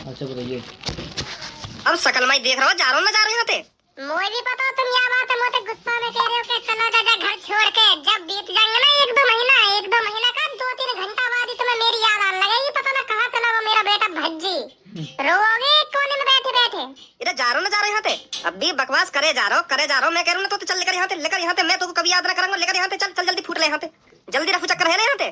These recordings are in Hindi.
अच्छा बताइए। अब शकल में देख रहा हो, जा रहा हूँ ना, जा रहे होते मुझे भी पता हो तुम क्या बात है, मुझे गुस्सा में कह रहे हो कि चलो दादा घर छोड़ के, जब बीत जाएंगे ना एक दो महीना का 2-3 घंटा बाद ही तुम्हें मेरी याद आने लगेगी, पता ना कहाँ चला वो मेरा बेटा भज्जी। रोओगे एक कोने में बैठे बैठे। इधर जा रहा हूँ ना, जा रहे होते। अब भी बकवास करे जा रहा हूँ, मैं कह रहा हूँ तो चल लेकर यहाँ थे, मैं तो कभी याद ना करूंगा, लेकर यहाँ थे, चल जल्दी फूट ले यहाँ थे, जल्दी रफू चक्कर है ले यहाँ थे।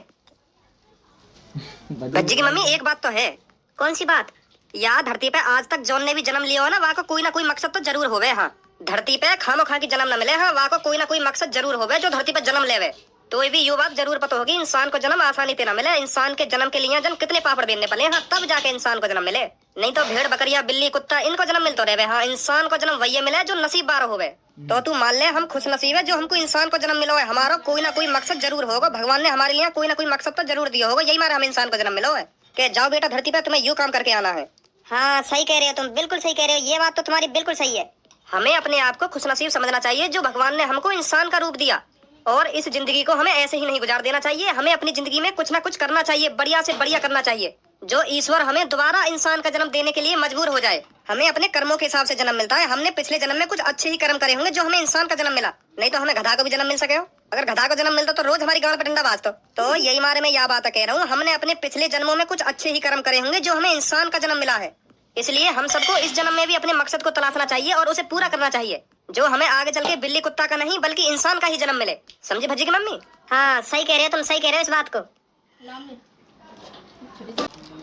भज्जी की मम्मी एक बात तो है। कौन सी बात? या धरती पे आज तक जौन ने भी जन्म लिया हो ना, वहाँ को कोई ना कोई मकसद तो जरूर होवे। हाँ, धरती पे खामो खा की जन्म न मिले, हाँ वहाँ को कोई ना कोई मकसद जरूर होवे जो धरती पे जन्म लेवे। तो ये भी ये बात जरूर पता होगी, इंसान को जन्म आसानी से न मिले, इंसान के जन्म के लिए जन कितने पापड़ बेलने पड़े, हाँ तब जाके इंसान को जन्म मिले। नहीं तो भेड़ बकरिया बिल्ली कुत्ता इनको जन्म मिलता रहे, हाँ इंसान को जन्म वही मिले जो नसीब बार होवे। तो तू मान ले हम खुश नसीब है जो हमको इंसान को जन्म मिलो है, हमारा कोई ना कोई मकसद जरूर होगा, भगवान ने हमारे लिए कोई ना कोई मकसद तो जरूर दिया होगा, यही मारे हम इंसान को जन्म मिलो है कि जाओ बेटा धरती पे तुम्हें यूं काम करके आना है। हाँ सही कह रहे हो तुम, बिल्कुल सही कह रहे हो, ये बात तो तुम्हारी बिल्कुल सही है। हमें अपने आप को खुशनसीब समझना चाहिए जो भगवान ने हमको इंसान का रूप दिया, और इस जिंदगी को हमें ऐसे ही नहीं गुजार देना चाहिए, हमें अपनी जिंदगी में कुछ ना कुछ करना चाहिए, बढ़िया से बढ़िया करना चाहिए, जो ईश्वर हमें दोबारा इंसान का जन्म देने के लिए मजबूर हो जाए। हमें अपने कर्मों के हिसाब से जन्म मिलता है, हमने पिछले जन्म में कुछ अच्छे ही कर्म करे होंगे जो हमें इंसान का जन्म मिला, नहीं तो हमें गधा को भी जन्म मिल सके हो। अगर गधा को जन्म मिलता तो रोज हमारी गांड पे डंडा बाजता। तो यही मारे मैं यह बात कह रहा हूँ, हमने अपने पिछले जन्मों में कुछ अच्छे ही कर्म करे होंगे जो हमें इंसान का जन्म मिला है, इसलिए हम सबको इस जन्म में भी अपने मकसद को तलाशना चाहिए और उसे पूरा करना चाहिए, जो हमें आगे चल के बिल्ली कुत्ता का नहीं बल्कि इंसान का ही जन्म मिले। समझे भज्जी की मम्मी? हाँ सही कह रहे हो तुम, सही कह रहे हो इस बात को।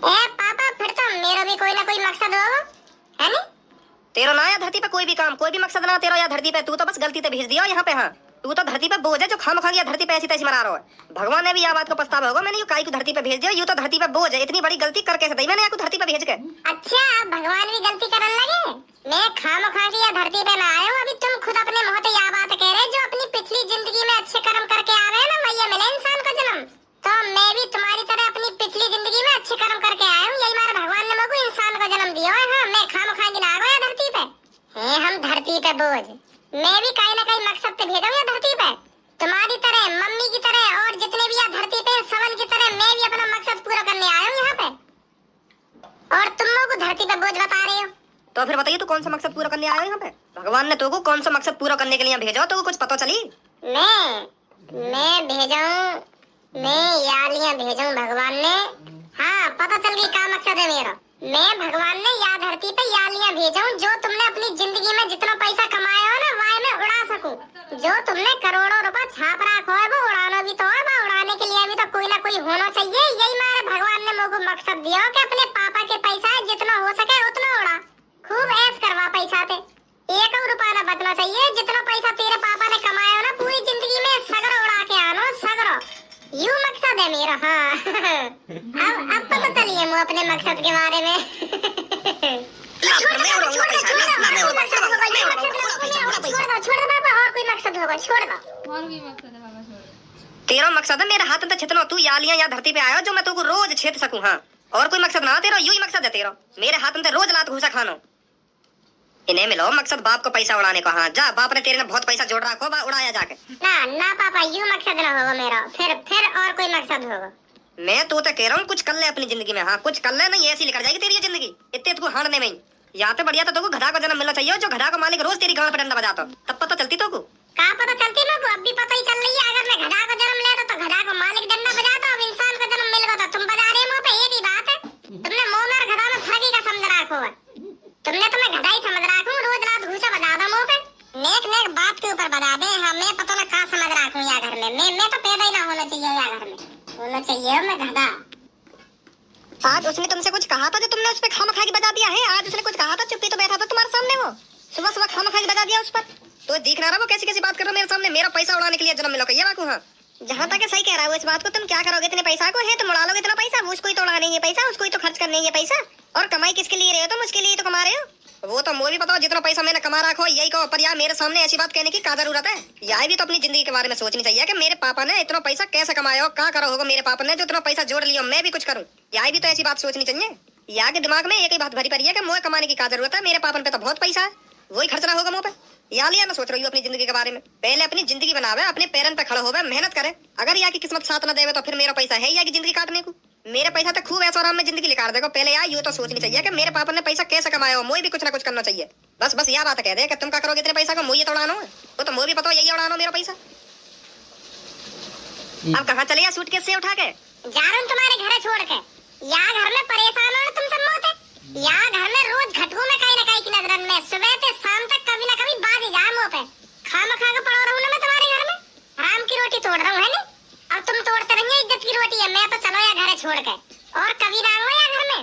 ए पापा फिर तो मेरा भी कोई ना कोई मकसद होगा, है नहीं? तेरा ना या धरती पे कोई भी काम, कोई भी मकसद ना तेरा या धरती पे, तू तो बस गलती से भेज दिया यहाँ पे। हाँ तू तो धरती पे बोझ है जो खाम खा गया, धरती पे ऐसी तैसी मरा रहा है। भगवान ने भी यह बात को पछतावा होगा, मैंने यू काई को धरती पे भेज दिया, यू तो धरती पे बोझ है, इतनी बड़ी गलती करके सही मैंने आपको धरती पे भेज के। अच्छा भगवान भी गलती करने लगे, मैं खाम खा के या धरती पे ना आया हूँ, अभी तुम खुद अपने मुंह से यह बात कह रहे जो अपनी पिछली जिंदगी में अच्छे कर्म करके आ रहे हैं ना, वही मिले इंसान का जन्म। तो मैं भी तुम्हारी तरह अपनी पिछली जिंदगी में अच्छे कर्म करके आया हूँ, यही मारे भगवान ने मुझको इंसान को जन्म दिया है। हाँ मैं खाम खा के ना आ गया धरती पे, हम धरती पे बोझ, मैं भी कहीं ना कहीं मकसद पे भेजा हूँ धरती पे, तुम्हारी तरह मम्मी की तरह और जितने भी यहाँ धरती पे सवन की तरह मैं भी अपना मकसद पूरा करने आया हूँ यहाँ पे, और तुम लोग को धरती पे बोझ बता रहे हो। तो फिर बताइए तू कौन सा मकसद पूरा करने आया हो यहाँ पे? भगवान ने तुमको कौन सा मकसद पूरा करने के लिए भेजा हो, तो कुछ पता चली? मैं भेजा हूँ, मैं यालियाँ भेजा हूँ भगवान ने। हाँ पता चल गई क्या मकसद है मेरा, मैं भगवान ने या धरती पे यालियाँ भेजा हूँ जो तुमने अपनी जिंदगी में जितना पैसा कमाया हो ना वह मैं उड़ा सकूं, जो तुमने करोड़ों रुपए छाप रखा है वो उड़ाना भी तो है, वो उड़ाने के लिए भी तो कोई ना कोई होना चाहिए, यही मेरे भगवान ने मुझको मकसद दिया हो कि अपने पापा के पैसा है जितना हो सके उतना उड़ा, खूब ऐश करवा पैसा पे, एक और रुपया ना बचना चाहिए, जितना पैसा तेरे पापा ने कमाया हो ना पूरी जिंदगी में सगरो उड़ा के आना, सगरो, यू मकसद है मेरा। हाँ अब पता चलिए मुझे अपने मकसद के बारे में। छोड़ दो पापा, और कोई मकसद होगा, छोड़ दो। तेरा मकसद है मेरे हाथ में छितना, तू यालियां या धरती पे आया जो मैं तुमको रोज छेद सकूं। हाँ और कोई मकसद ना तेरा, यू ही मकसद है तेरा, मेरे हाथ में रोज लात घुसा खानो। इन्हें मिलो मकसद बाप को पैसा उड़ाने का। हाँ जा, बाप ने तेरे ने बहुत पैसा जोड़ रखा हो, उड़ाया जाके। ना पापा यू मकसद ना होगा मेरा, फिर और कोई मकसद होगा। मैं तो कह रहा हूँ कुछ कर ले अपनी जिंदगी में। हाँ कुछ कर ले, नहीं ऐसी निकल जाएगी तेरी जिंदगी इतने तुमको हारने में ही। यहाँ पे बढ़िया तो तुमको गधा का जन्म मिलना चाहिए, जो गधा का मालिक रोज तेरी गांड पे डंडा बजाता, तब पता चलती तुमको। कहाँ पता चलती मुझको, अब भी पता ही चल रही है। अगर मैं गधा का जन्म लेता तो गधा का मालिक डंडा बजाता, अब इंसान का जन्म मिल गया तो तुम बजा रहे मुंह पे, एक ही बात है। तुमने मुंह में गधा में फर्क ही का समझ रखो है, तुमने तो मैं गधा ही समझ रखूं, रोज रात घूसा बजा दो मुंह पे, नेक नेक बात के ऊपर बजा दे। हाँ मैं पता ना कहाँ समझ रखूं या घर में, मैं तो पैदा ही ना होना चाहिए या घर में, होना चाहिए मैं गधा। आज उसने तुमसे कुछ कहा था जो तुमने उस पे खाम खा के बजा दिया है? आज उसने कुछ कहा था, चुप्पी तो बैठा था तुम्हारे सामने, वो सुबह सुबह खाम खा के बजा दिया उस पर, तो दिख रहा वो कैसी कैसी बात कर रहा मेरे सामने, मेरा पैसा उड़ाने के लिए जन्म मिला ये बात। हाँ जहाँ तक सही कह रहा है वो इस बात को, तुम क्या करोगे इतने पैसा को? है तुम उड़ा लोगे इतना पैसा, उसको ही तो उड़ाने ये पैसा, उसको ही तो खर्च करने ये पैसा, और कमाई किसके लिए रहे हो तुम? उसके लिए तो कमा रहे हो। वो तो मुझे भी पता, जितना पैसा मैंने कमा रखा हो यही कहो, पर यार मेरे सामने ऐसी बात कहने की क्या जरूरत है? यार भी तो अपनी जिंदगी के बारे में सोचनी चाहिए कि मेरे पापा ने इतना पैसा कैसे कमाया हो, क्या करा होगा मेरे पापा ने जो इतना पैसा जोड़ लिया, मैं भी कुछ करूं। यार भी तो ऐसी बात सोचनी चाहिए। यार के दिमाग में एक ही बात भरी पड़ी है कि मुझे कमाने की क्या जरूरत है, मेरे पापा पे तो बहुत पैसा है, वही खर्चना होगा मुंह पे। या लिया ना सोच रही हूँ अपनी जिंदगी के बारे में, पहले अपनी जिंदगी बनावे, अपने पैरन पे खड़ा होवे, मेहनत करे। अगर यहाँ की किस्मत साथ न देवे तो फिर मेरा पैसा है या की जिंदगी काटने को। मेरे पैसा तो खूब ऐसा आराम में जिंदगी निकाल देगा। पहले यार यूँ तो सोचनी चाहिए कि मेरे पापा ने पैसा कैसे कमाया हो, मुझे भी कुछ ना कुछ करना चाहिए। बस यह बात कह दे कि तुम क्या करोगे इतने पैसा को, मुझे तो उड़ानो है। वो तो मुझे भी पता है यही उड़ानो मेरा पैसा। अब कहाँ चले सूटकेस से उठा के? जा रहा हूँ तुम्हारे घर छोड़ के। यहाँ घर में परेशान हो तुम सब मोते। यहाँ घर में रोज घटू में कहीं ना कहीं की नजर में सुबह से शाम तक कभी ना कभी बाज ही जाए मुंह पे। खामा खा के पड़ा रहूं ना मैं तुम्हारे घर में। हराम की रोटी तोड़ रहा हूँ है नहीं? अब तुम तोड़ते रहिए इज्जत की रोटी है। मैं तो चलो या घर छोड़ के और कभी ना आऊंगा या घर में।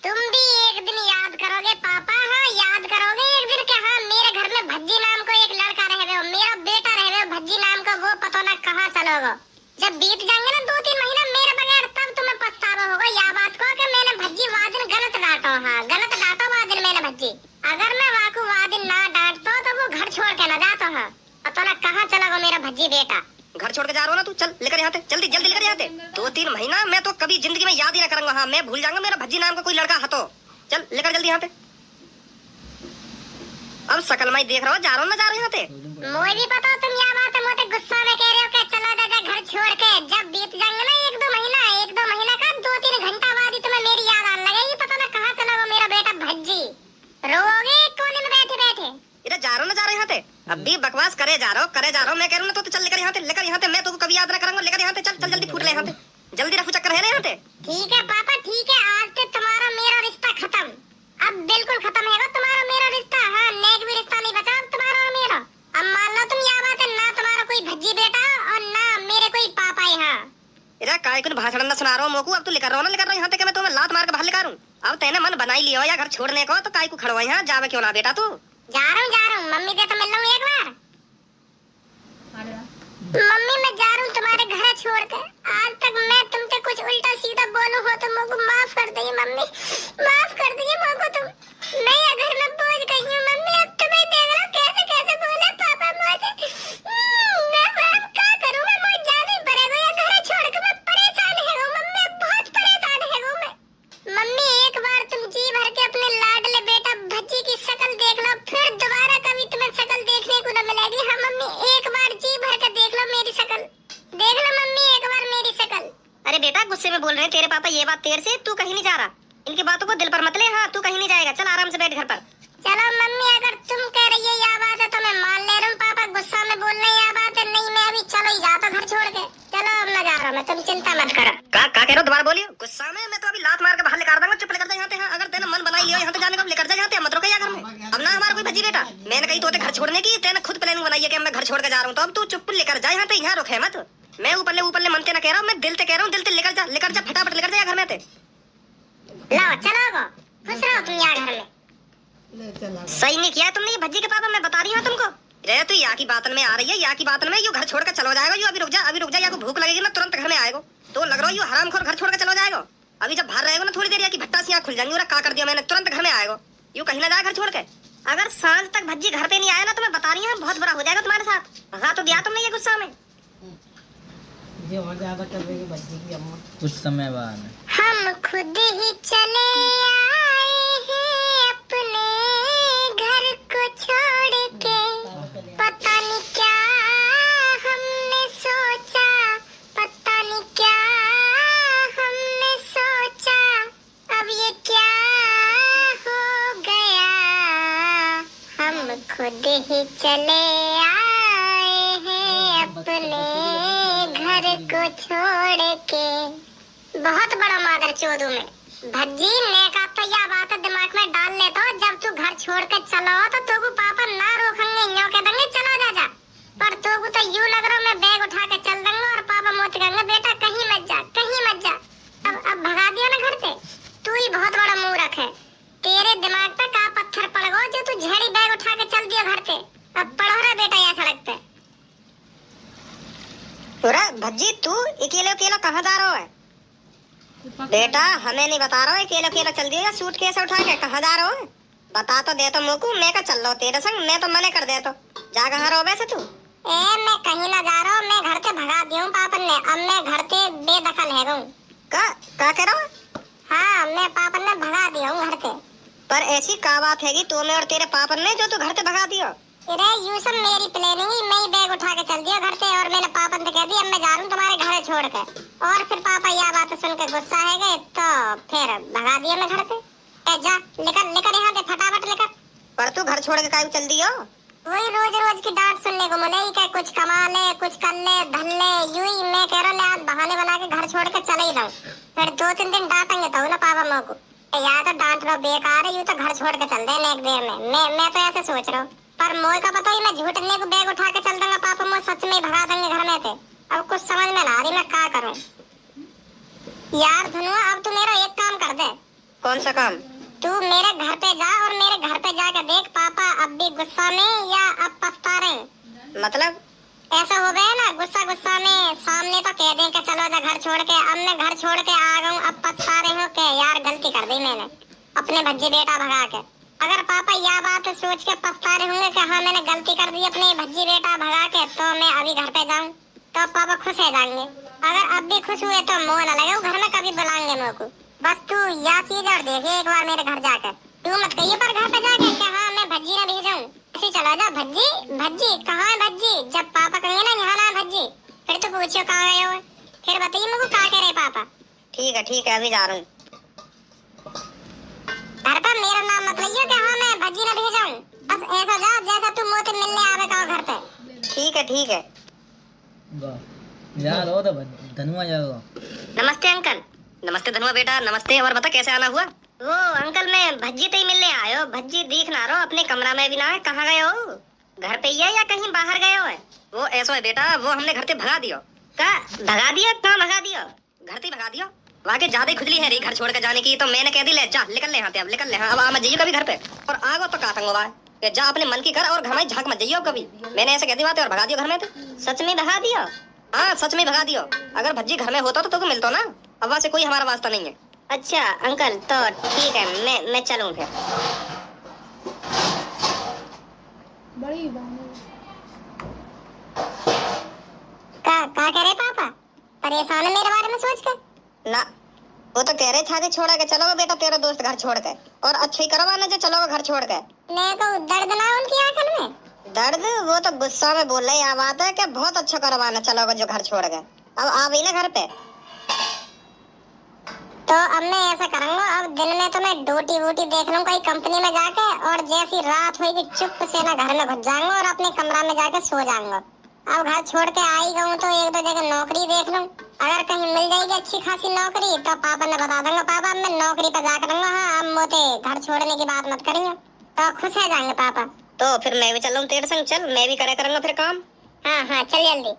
तुम भी एक दिन याद करोगे पापा, हाँ याद करोगे एक दिन के हाँ मेरे घर में भज्जी नाम को एक लड़का रह गए, मेरा बेटा रह गए भज्जी नाम का, वो पता ना कहाँ चलोगे। जब बीत जाएंगे ना 2-3 महीना मेरे बगैर, तब तुम्हें पछतावा होगा या बात को कि मैंने भज्जी वादिन गलत डांटा। हाँ गलत डांटा वादिन मैंने भज्जी। अगर मैं वाकू वादिन ना डांटता तो वो घर छोड़ के ना जाता। हाँ पता ना कहाँ चला गो मेरा भज्जी बेटा। घर छोड़ के जा रहा हो ना तू, चल लेकर यहाँ से, जल्दी लेकर यहाँ से। 2-3 महीना मैं तो कभी जिंदगी में याद ही ना करूंगा। हाँ मैं भूल जाऊंगा मेरा भज्जी नाम का कोई लड़का है तो। चल लेकर जल्दी यहाँ पे। अब सकल मैं देख रहा हूँ, जा रहा हूँ ना जा रहा हूँ यहाँ पे। मुझे भी पता तुम यह बात मोटे गुस्सा में कह रहे हो कि चलो दादा घर छोड़ के। जब बीत जाएंगे ना 1-2 महीना का 2-3 घंटा बाद ही तुम्हें मेरी याद आने लगेगी। पता ना कहाँ चला वो मेरा बेटा भज्जी। रोओगे कोने में बैठे बैठे। इधर जा रहा हूँ ना जा रहा हूँ यहाँ पे। अब भी बकवास करे जा रहा हूँ मैं कह रहा हूँ ना तो चल लेकर यहाँ से। मैं तो कभी याद ना करूंगा। लेकर यहाँ से चल जल्दी फूट ले यहाँ से। जल्दी रफू चक्कर है ना यहाँ से। ठीक है पापा ठीक है, आज से तुम्हारा मेरा रिश्ता खत्म। अब बिल्कुल खत्म है तुम्हारा मेरा रिश्ता। हाँ नेक भी रिश्ता नहीं बचा अब तुम्हारा और मेरा। अब मान लो तुम यह बात है ना तुम्हारा कोई भज्जी बेटा और ना मेरे कोई पापा यहाँ। इधर काय कुछ भाषण ना सुना रहा हूँ मोकू। अब तू लेकर रहा हो ना लेकर रहा यहाँ पे कि मैं तुम्हें लात मार के बाहर लेकर आऊँ। अब तेने मन बनाई लियो या घर छोड़ने को तो काय को खड़वा यहाँ जावे क्यों ना बेटा तू। जा रहा हूँ मम्मी से तो मिल लूँ एक बार। मम्मी मैं जा रहा हूँ तुम्हारे घर छोड़ के। आज तक मैं तुमसे कुछ उल्टा सीधा बोलूं हो तो मुझको माफ कर दीजिए मम्मी, माफ कर दीजिए मुझको तुम। मैं ये घर में पहुंच गई हूँ मम्मी। अब तुम्हें देख रहा कैसे कैसे बोले पापा मुझे। मैं अब क्या करूँ, मैं मुझे जाना ही पड़ेगा या घर छोड़ के। मैं परेशान है मम्मी, बहुत परेशान है मैं। मम्मी एक बार तुम जी भर के अपने लाडले बेटा भज्जी की शक्ल देख लो, फिर दोबारा कभी तुम्हें शक्ल देखने को न मिलेगी। हाँ मम्मी एक बार जी भर के देख लो मेरी शक्ल, देख लो मम्मी एक बार मेरी शक्ल। अरे बेटा गुस्से में बोल रहे हैं तेरे पापा ये बात तेरे से। तू कहीं नहीं जा रहा, इनकी बातों को दिल पर मत ले। हाँ तू कहीं नहीं जाएगा, चल आराम से बैठ घर पर। चलो मम्मी अगर तुम कह रही है यह बात है तो मैं मान ले रहा हूँ। पापा गुस्सा में बोल रहे हैं यह बात है, नहीं मैं अभी चलो ही जाता घर छोड़ के। चलो अब मैं जा रहा हूँ, मैं तुम चिंता मत करो। का कह रहे हो दोबारा बोलिए। गुस्सा में मैं तो अभी लात मार के बाहर लेकर दूंगा। चुप लेकर जा यहाँ से। हाँ अगर तेने मन बनाई लिया यहाँ से जाने को लेकर जा यहाँ से, मत रुके यहाँ घर में। अब ना हमारा कोई भज्जी बेटा। मैंने कही तो घर छोड़ने की, तेने खुद प्लानिंग बनाई है कि मैं घर छोड़ के जा रहा हूँ। तो अब तू चुप लेकर जा यहाँ पे, यहाँ रुके मत। मैं ऊपर ले मनते ना कह रहा हूँ, मैं दिल से कह रहा हूँ। दिल से लेकर जा फटाफट लेकर जा घर में। लो चलो खुश रहो तुम यहाँ घर में। सही नहीं किया तुमने ये भज्जी के पापा, मैं बता रही हूँ तुमको। रे तू यहाँ की बातन में आ रही है, यहाँ की बातन में। यू घर छोड़ के चलो जाएगा। यू अभी रुक जा। या को भूख लगेगी ना तुरंत घर में आएगा। तो लग रहा है यू हरामखोर घर छोड़ के चलो जाएगा। अभी जब बाहर रहेगा ना थोड़ी देर या की भट्टा से यहाँ खुल जाएंगी। और का कर दिया मैंने, तुरंत घर में आएगा। यू कहीं ना जाए घर छोड़ के। अगर सांझ तक भज्जी घर पे नहीं आया ना तो मैं बता रही हूँ बहुत बुरा हो जाएगा तुम्हारे साथ। भगा तो दिया तुमने ये गुस्सा में। जो और ज्यादा कर देगी बच्ची की अम्मा। कुछ समय बाद हम खुद ही चले आए हैं अपने घर को छोड़ के। पता नहीं क्या हमने सोचा, पता नहीं क्या हमने सोचा। अब ये क्या हो गया, हम खुद ही चले आए हैं अपने घर को छोड़ के। बहुत बड़ा मादर चोदू में भज्जी ने का तो यह बात दिमाग में डाल लेता हो। जब तू घर छोड़ के चलो तो तू पापा ना रोकेंगे, यूं कह देंगे चलो जा। पर तू तो यूं लग रहा मैं बैग उठा के चल दूंगा और पापा मोच कहेंगे बेटा कहीं मत जा। अब भगा दिया ना घर से। तू ही बहुत बड़ा मुंह रखे। तेरे दिमाग पे का पत्थर पड़ गो जो तू झेड़ी बैग उठा के चल दिया घर से। अब पढ़ो रे बेटा यहाँ सड़क पे। भज्जी तू अकेले कहाँ जा रहा है बेटा? हमें नहीं बता रहा है अकेले चल दिया सूट कैसे उठा के कहाँ जा रहा है? बता तो दे तो मुकू, मैं का चल रहा हूँ तेरे संग। मैं तो मने कर दे तो जा कहाँ रहो वैसे तू? मैं कहीं ना जा रहा हूँ, मैं घर से भगा दिया हूँ पापन ने। अब मैं घर से बेदखल है गूँ। का कह रहा हूँ? हाँ मैं पापन ने भगा दिया हूँ घर से। पर ऐसी का बात है कि तुम्हें और तेरे पापन ने जो तू घर से भगा दिया? अरे यू सब मेरी प्लानिंग ही, मैं ही बैग उठा के चल दिया घर से और मैंने पापा से कह दिया अब मैं जा रहा हूँ तुम्हारे घर छोड़ के। और फिर पापा यह बात सुन के गुस्सा है गए तो फिर भगा दिया मैं घर से। जा लेकर लेकर यहाँ से फटाफट लेकर। पर तू घर छोड़ के काहे चल दियो? वही रोज रोज की डांट सुनने को मिलेगी कि कुछ कमा ले कुछ कर ले धन ले, यूं ही मैं कह रहा हूँ आज बहाने बना के घर छोड़ के चले ही जाऊँ। फिर 2-3 दिन डांटेंगे तो ना पापा मोह को, या तो डांट रहा बेकार है, यूं तो घर छोड़ के चल दे एक देर में। मैं तो ऐसे सोच रहा हूँ, पर मोह का पता ही मैं झूठने को बैग उठा के चल दूंगा, पापा मोह सच में भगा देंगे घर में थे। अब कुछ समझ में ना आ रही मैं क्या करूँ। यार धनुआ अब तू मेरा एक काम कर दे। कौन सा काम? तू मेरे घर पे जा और मेरे घर पे जाकर देख पापा अब भी गुस्सा में या अब पछता रहे। मतलब? ऐसा हो गया ना गुस्सा गुस्सा में सामने तो कह दें कि चलो जा घर छोड़ के, अब मैं घर छोड़ के आ गया हूँ, अब पछता रहे हो कि यार गलती कर दी मैंने अपने भज्जी बेटा भगा के। अगर पापा यह बात सोच के पछता रहे होंगे कि हाँ मैंने गलती कर दी अपने भज्जी बेटा भगा के, तो मैं अभी घर पे जाऊँ तो पापा खुश हो जाएंगे। अगर अब भी खुश हुए तो मोह न लगे घर में कभी बुलाएंगे मेरे को। बस तू यह चीज और देखे एक बार मेरे घर जाकर, तू मत कहिए पर घर पे जाके कि हाँ मैं भज्जी ना भेजा हूँ। ऐसे चला जा भज्जी भज्जी कहाँ है भज्जी, जब पापा कहेंगे ना यहाँ ना भज्जी फिर तो पूछियो कहाँ गए हो, फिर बताइए मुझको क्या कह रहे पापा। ठीक है अभी जा रहा हूँ। घर पर मेरा नाम मत लियो कि हाँ मैं भज्जी ना भेजा हूँ, बस ऐसा जा जैसा तू मुझसे मिलने आवे का घर पे। ठीक है। जा रहा हो तो धनुआ जा रहा। नमस्ते अंकल। नमस्ते धनुआ बेटा, नमस्ते। और बता कैसे आना हुआ? वो अंकल मैं भज्जी ते ही मिलने आयो, भज्जी दिख ना रहो, अपने कमरा में भी ना है, कहाँ गए हो? घर पे ही है या कहीं बाहर गए हो? वो ऐसा है बेटा, वो हमने घर से भगा दियो। का भगा दिया? कहाँ भगा दियो? घर से भगा दियो। वाकई ज्यादा ही खुजली है रही घर छोड़ के जाने की, तो मैंने कह दी ले जा निकल ले यहाँ से, अब निकल ले। अब मत जाइयो कभी घर पे, और आगो तो काटंगो बा कि जा अपने मन की कर और घर में झांक मत जाइयो कभी। मैंने ऐसे कह दी बात और भगा दियो घर में। तो सच में भगा दियो? हाँ सच में भगा दियो। अगर भज्जी घर में होता तो तुमको मिलतो ना, अब वहाँ से कोई हमारा वास्ता नहीं है। अच्छा अंकल तो ठीक है, मैं चलूँ फिर। बड़ी का कह रहे पापा, परेशान है मेरे बारे में सोच कर? ना वो तो कह रहे छाते छोड़ा के चलो बेटा तेरा दोस्त घर छोड़ के, और अच्छे ही करो ना जो चलो घर छोड़ के। मैं तो दर्द ना उनकी आंखों में। दर्द? वो तो गुस्सा में बोल रही है, बात है कि बहुत अच्छा करवाना चलो जो घर छोड़ के। अब आ गई ना घर पे, तो अब मैं ऐसा करूंगा, अब दिन में तो मैं ड्यूटी वूटी देख लूं कोई कंपनी में जाके, और जैसी रात होगी चुप से ना घर में घुस जाऊंगा और अपने कमरा में जाके सो जाऊंगा। अब घर छोड़ के आ ही गऊं तो 1-2 जगह नौकरी देख लूं, अगर कहीं मिल जाएगी अच्छी खासी नौकरी तो पापा ने बता दूंगा पापा मैं नौकरी पे जा करूंगा, हाँ अब मोते घर छोड़ने की बात मत करिए, तो खुश हो जाएंगे पापा। तो फिर मैं भी चल रहा तेरे संग, चल मैं भी करे करूंगा फिर काम। हाँ चल जल्दी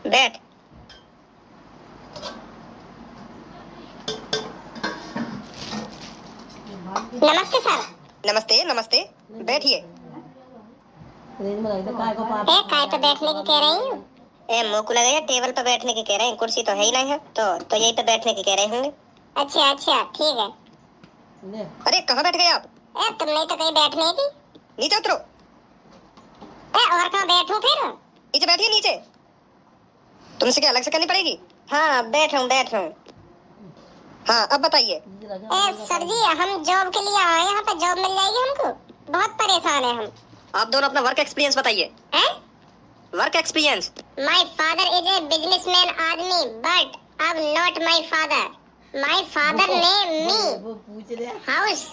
बैठ। नमस्ते सर। नमस्ते बैठिए। काय पे बैठने की कह रही हूँ? मुंह को लगा टेबल पे बैठने की कह रहे हैं, कुर्सी तो है ही नहीं है, तो यहीं पे बैठने की कह रहे होंगे। अच्छा ठीक है। अरे कहाँ बैठ गए आप? तुमने तो कहीं बैठने की। नीचे उतरो। और कहाँ बैठूं फिर? नीचे बैठिए नीचे, तुमसे क्या अलग से करनी पड़ेगी? हाँ बैठ हूँ। हाँ अब बताइए। सर जी हम जॉब के लिए आए, यहाँ पे जॉब मिल जाएगी हमको? बहुत परेशान है हम। आप दोनों अपना वर्क एक्सपीरियंस बताइए। Work experience? My father is a businessman आदमी, बट अब not my father. My father ने मी हाउस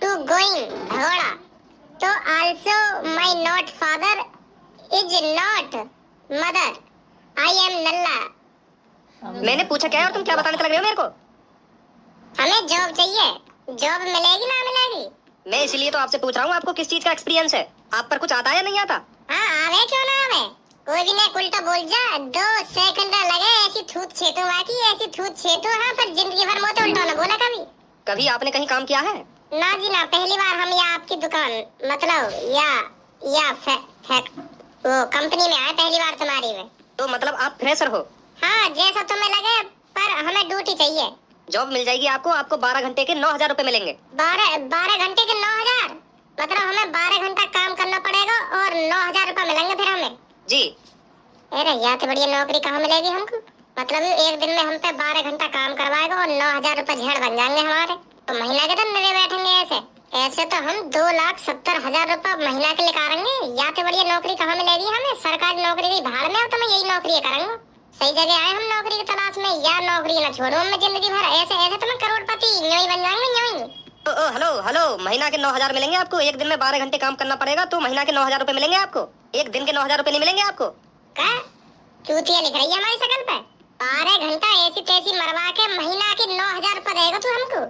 टू गोइंग भगोड़ा, तो also my not father is not mother. I am नल्ला। मैंने पूछा क्या है और तुम क्या बताने लग रहे हो मेरे को? हमें जॉब चाहिए, जॉब मिलेगी ना मिलेगी? मैं इसीलिए तो आपसे पूछ रहा हूँ आपको किस चीज का एक्सपीरियंस है, आप पर कुछ आता है या नहीं आता? हाँ आवे क्यों ना आवे, कोई भी नहीं उल्टा बोल जा, 2 सेकंड लगे ऐसी थूत छेतू बाकी ऐसी थूत छेतू। हाँ पर जिंदगी भर मोते उल्टा ना बोला कभी आपने कहीं काम किया है? ना जी ना, पहली बार हम यहाँ आपकी दुकान मतलब या वो कंपनी में आए पहली बार तुम्हारी में। तो मतलब आप फ्रेशर हो? हाँ जैसा तुम्हें लगे, पर हमें ड्यूटी चाहिए। जॉब मिल जाएगी आपको 12 घंटे के 9,000 रुपए मिलेंगे। 12 घंटे के 9,000? मतलब हमें 12 घंटा काम करना पड़ेगा और 9,000 रुपए मिलेंगे फिर हमें? जी। अरे यार तो बढ़िया नौकरी कहाँ मिलेगी हमको, मतलब एक दिन में हम पे 12 घंटा काम करवाएगा और 9,000 रुपए झेड़ बन जाएंगे हमारे, तो महीना के दिन मेरे बैठेंगे ऐसे तो हम 2,70,000 रुपए महीना के लिए करेंगे। या तो बढ़िया नौकरी कहाँ मिलेगी हमें? सरकारी नौकरी की भाड़ में हो तो मैं यही नौकरी करूंगा। सही जगह आए हम नौकरी की तलाश में। या नौकरी ना छोड़ू मैं जिंदगी भर। ऐसे ऐसे तो मैं करोड़पति यूं ही बन जाऊंगा यूं ही। ओ हेलो हेलो, महीना के 9,000 मिलेंगे आपको। एक दिन में 12 घंटे काम करना पड़ेगा तो महीना के 9,000 रुपए मिलेंगे आपको। एक दिन के 9,000 रुपए नहीं मिलेंगे आपको। क्या चूतिया लिख रही है हमारी शकल पे? 12 घंटा ऐसी तैसी मरवा के महीना के 9,000 रुपए देगा तू हमको?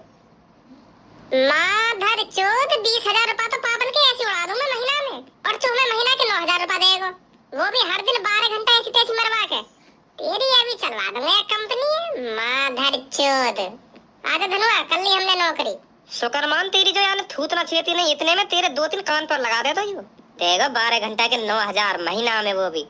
माधर चोद, 20,000 रुपए तो पापन के ऐसे उड़ा दूंगा महीना में, और तू हमें महीना के 9,000 रुपए देगा, वो भी हर दिन 12 घंटा ऐसी तैसी मरवा के। तेरी अभी चलवा दूंगा एक कंपनी है माधर चोद। आजा धनुआ, कर ली हमने नौकरी। शुक्रमान तेरी जो यार थूतना छेती नहीं, इतने में तेरे 2-3 कान पर लगा देता हूँ। देगा 12 घंटा के 9,000 महीना में, वो भी